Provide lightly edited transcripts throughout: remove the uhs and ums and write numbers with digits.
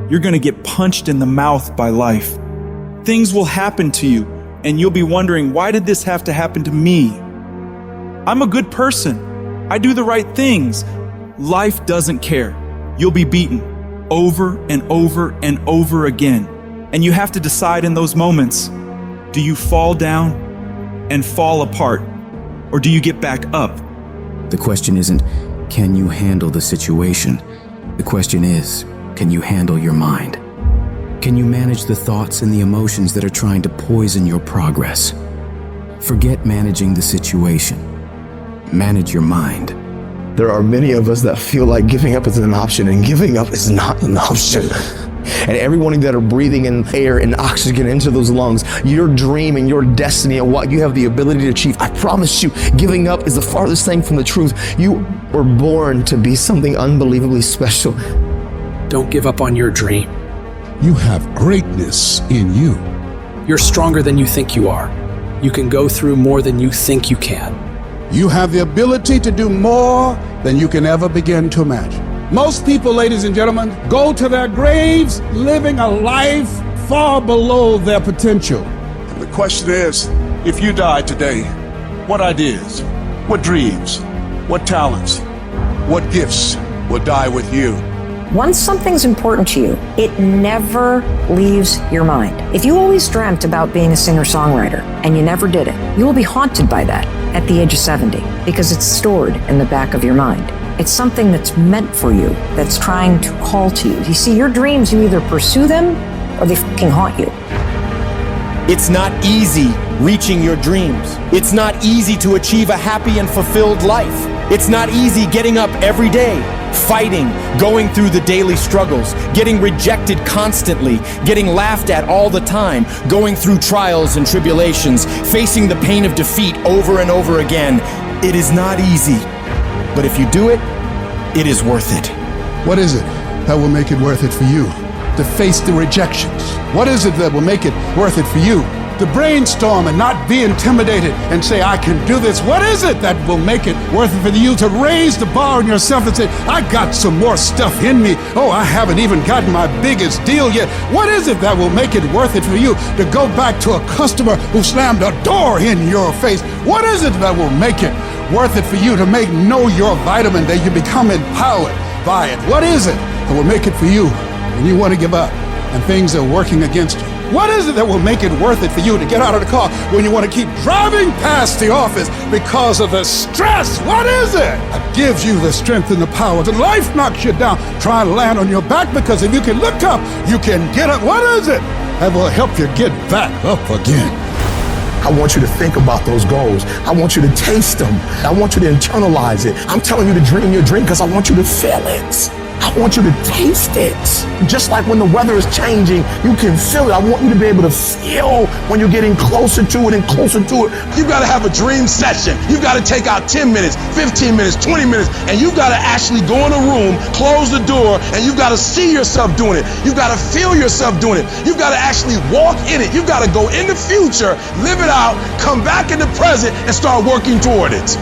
you're going to get punched in the mouth by life. Things will happen to you, and you'll be wondering, why did this have to happen to me? I'm a good person. I do the right things. Life doesn't care. You'll be beaten over and over and over again. And you have to decide in those moments, do you fall down and fall apart, or do you get back up? The question isn't, can you handle the situation? The question is, can you handle your mind? Can you manage the thoughts and the emotions that are trying to poison your progress? Forget managing the situation. Manage your mind. There are many of us that feel like giving up is an option, and giving up is not an option. And everyone that are breathing in air and oxygen into those lungs, your dream and your destiny and what you have the ability to achieve, I promise you, giving up is the farthest thing from the truth. You were born to be something unbelievably special. Don't give up on your dream. You have greatness in you. You're stronger than you think you are. You can go through more than you think you can. You have the ability to do more than you can ever begin to imagine. Most people, ladies and gentlemen, go to their graves living a life far below their potential. And the question is, if you died today, what ideas, what dreams, what talents, what gifts will die with you? Once something's important to you, it never leaves your mind. If you always dreamt about being a singer-songwriter and you never did it, you will be haunted by that at the age of 70 because it's stored in the back of your mind. It's something that's meant for you, that's trying to call to you. You see, your dreams, you either pursue them or they fucking haunt you. It's not easy reaching your dreams. It's not easy to achieve a happy and fulfilled life. It's not easy getting up every day, fighting, going through the daily struggles, getting rejected constantly, getting laughed at all the time, going through trials and tribulations, facing the pain of defeat over and over again. It is not easy, but if you do it, it is worth it. What is it that will make it worth it for you to face the rejections? What is it that will make it worth it for you to brainstorm and not be intimidated and say, I can do this? What is it that will make it worth it for you to raise the bar on yourself and say, I got some more stuff in me. Oh, I haven't even gotten my biggest deal yet. What is it that will make it worth it for you to go back to a customer who slammed a door in your face? What is it that will make it worth it for you to know your vitamin, that you become empowered by it? What is it that will make it for you when you want to give up and things are working against you? What is it that will make it worth it for you to get out of the car when you want to keep driving past the office because of the stress? What is it that gives you the strength and the power? When life knocks you down, try and land on your back, because if you can look up, you can get up. What is it that will help you get back up again? I want you to think about those goals. I want you to taste them. I want you to internalize it. I'm telling you to dream your dream because I want you to feel it. I want you to taste it. Just like when the weather is changing, you can feel it. I want you to be able to feel when you're getting closer to it and closer to it. You gotta have a dream session. You gotta take out 10 minutes, 15 minutes, 20 minutes, and you gotta actually go in a room, close the door, and you gotta see yourself doing it. You gotta feel yourself doing it. You gotta actually walk in it. You gotta go in the future, live it out, come back in the present, and start working toward it.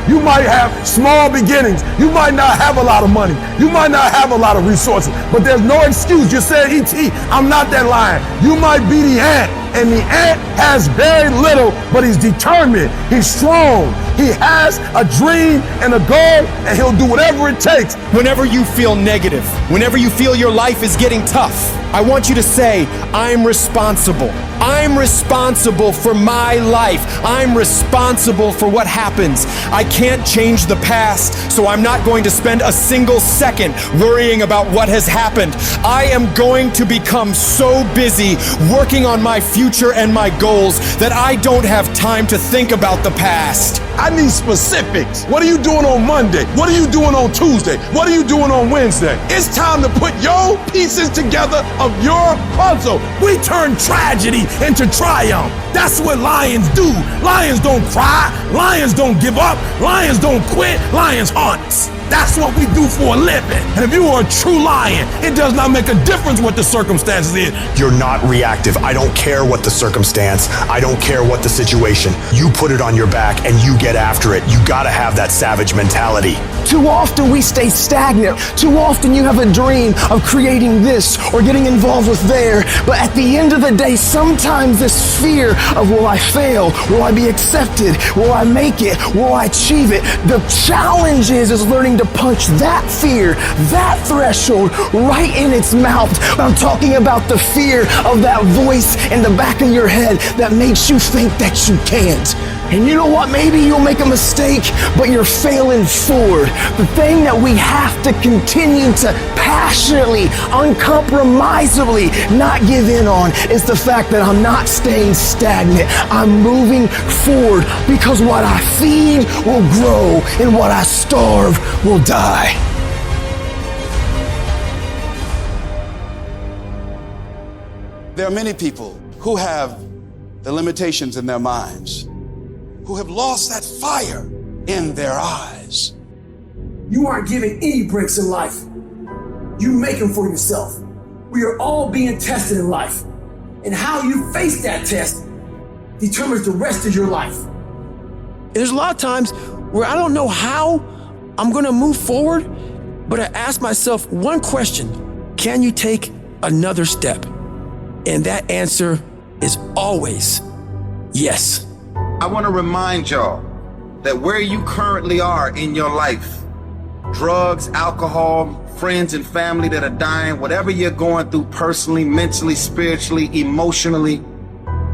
You might have small beginnings. You might not have a lot of money. You might not have a lot of resources, but there's no excuse. You said, E.T., I'm not that lion. You might be the ant, and the ant has very little, but he's determined. He's strong. He has a dream and a goal, and he'll do whatever it takes. Whenever you feel negative, whenever you feel your life is getting tough, I want you to say, I'm responsible. I'm responsible for my life. I'm responsible for what happens. I can't change the past, so I'm not going to spend a single second worrying about what has happened. I am going to become so busy working on my future and my goals that I don't have time to think about the past. I need specifics. What are you doing on Monday? What are you doing on Tuesday? What are you doing on Wednesday? It's time to put your pieces together of your puzzle. We turn tragedy into triumph. That's what lions do. Lions don't cry. Lions don't give up. Lions don't quit. Lions hunt. That's what we do for a living. And if you are a true lion, it does not make a difference what the circumstances is. You're not reactive. I don't care what the circumstance. I don't care what the situation. You put it on your back and you get after it. You gotta have that savage mentality. Too often we stay stagnant. Too often you have a dream of creating this or getting involved with there. But at the end of the day, sometimes this fear of will I fail? Will I be accepted? Will I make it? Will I achieve it? The challenge is learning to punch that fear, that threshold right in its mouth. I'm talking about the fear of that voice in the back of your head that makes you think that you can't. And you know what? Maybe you'll make a mistake, but you're failing forward. The thing that we have to continue to passionately, uncompromisably not give in on is the fact that I'm not staying stagnant. I'm moving forward because what I feed will grow and what I starve will die. There are many people who have the limitations in their minds, who have lost that fire in their eyes. You aren't given any breaks in life. You make them for yourself. We are all being tested in life. And how you face that test determines the rest of your life. There's a lot of times where I don't know how I'm gonna move forward, but I ask myself one question: can you take another step? And that answer is always yes. I want to remind y'all that where you currently are in your life, drugs, alcohol, friends and family that are dying, whatever you're going through personally, mentally, spiritually, emotionally,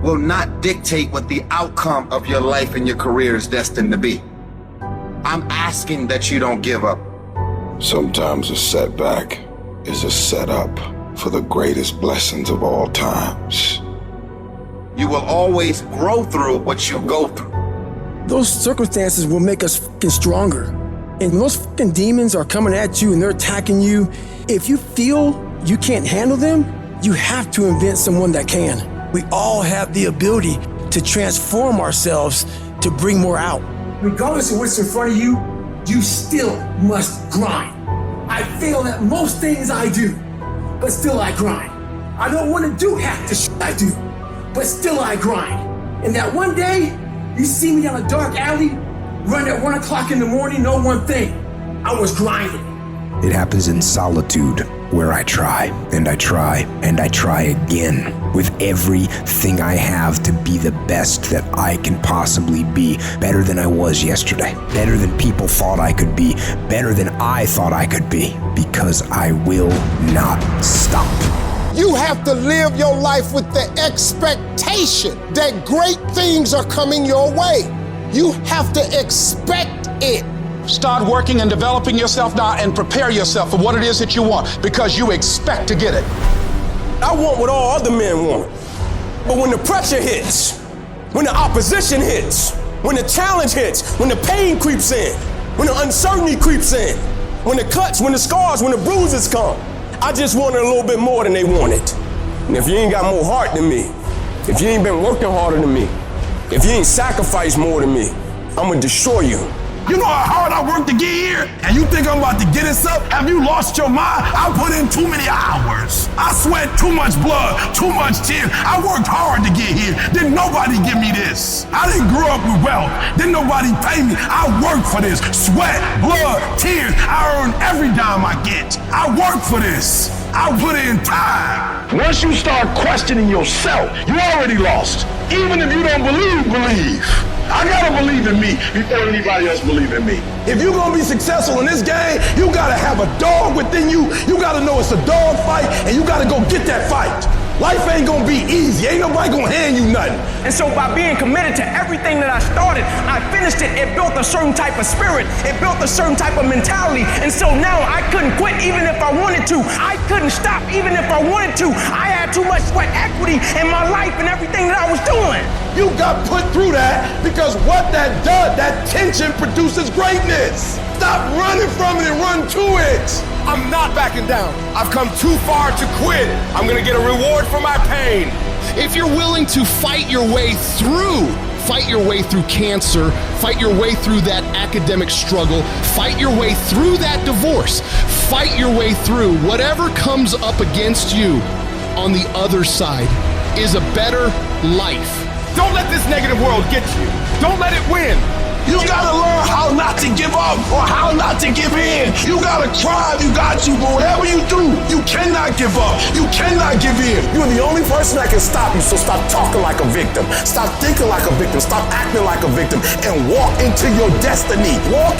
will not dictate what the outcome of your life and your career is destined to be. I'm asking that you don't give up. Sometimes a setback is a setup for the greatest blessings of all times. You will always grow through what you go through. Those circumstances will make us fucking stronger. And when those fucking demons are coming at you and they're attacking you, if you feel you can't handle them, you have to invent someone that can. We all have the ability to transform ourselves to bring more out. Regardless of what's in front of you, you still must grind. I fail at most things I do, but still I grind. I don't want to do half the shit I do, but still I grind. And that one day, you see me down a dark alley, run at 1 o'clock in the morning, know one thing: I was grinding. It happens in solitude, where I try, and I try, and I try again, with everything I have to be the best that I can possibly be, better than I was yesterday, better than people thought I could be, better than I thought I could be, because I will not stop. You have to live your life with the expectation that great things are coming your way. You have to expect it. Start working and developing yourself now and prepare yourself for what it is that you want, because you expect to get it. I want what all other men want. But when the pressure hits, when the opposition hits, when the challenge hits, when the pain creeps in, when the uncertainty creeps in, when the cuts, when the scars, when the bruises come, I just wanted a little bit more than they wanted. And if you ain't got more heart than me, if you ain't been working harder than me, if you ain't sacrificed more than me, I'm gonna destroy you. You know how hard I worked to get here? And you think I'm about to get this up? Have you lost your mind? I put in too many hours. I sweat too much blood, too much tears. I worked hard to get here. Didn't nobody give me this. I didn't grow up with wealth. Didn't nobody pay me. I worked for this. Sweat, blood, tears. I earn every dime I get. I work for this. I put in time. Once you start questioning yourself, you already lost. Even if you don't believe. I gotta believe in me before anybody else believe in me. If you're gonna be successful in this game, you gotta have a dog within you. You gotta know it's a dog fight, and you gotta go get that fight. Life ain't gonna be easy. Ain't nobody gonna hand you nothing. And so by being committed to everything that I started, I finished it. It built a certain type of spirit. It built a certain type of mentality. And so now I couldn't quit even if I wanted to. I couldn't stop even if I wanted to. I had too much sweat equity in my life and everything that I was doing. You got put through that because what that does, that tension produces greatness. Stop running from it and run to it. I'm not backing down. I've come too far to quit. I'm gonna get a reward for my pain. If you're willing to fight your way through Fight your way through cancer. Fight your way through that academic struggle. Fight your way through that divorce. Fight your way through whatever comes up against you. On the other side is a better life. Don't let this negative world get you. Don't let it win. You gotta learn how not to give up or how not to give in. You gotta try, you got to, but whatever you do, you cannot give up. You cannot give in. You're the only person that can stop you, so stop talking like a victim. Stop thinking like a victim. Stop acting like a victim and walk into your destiny. Walk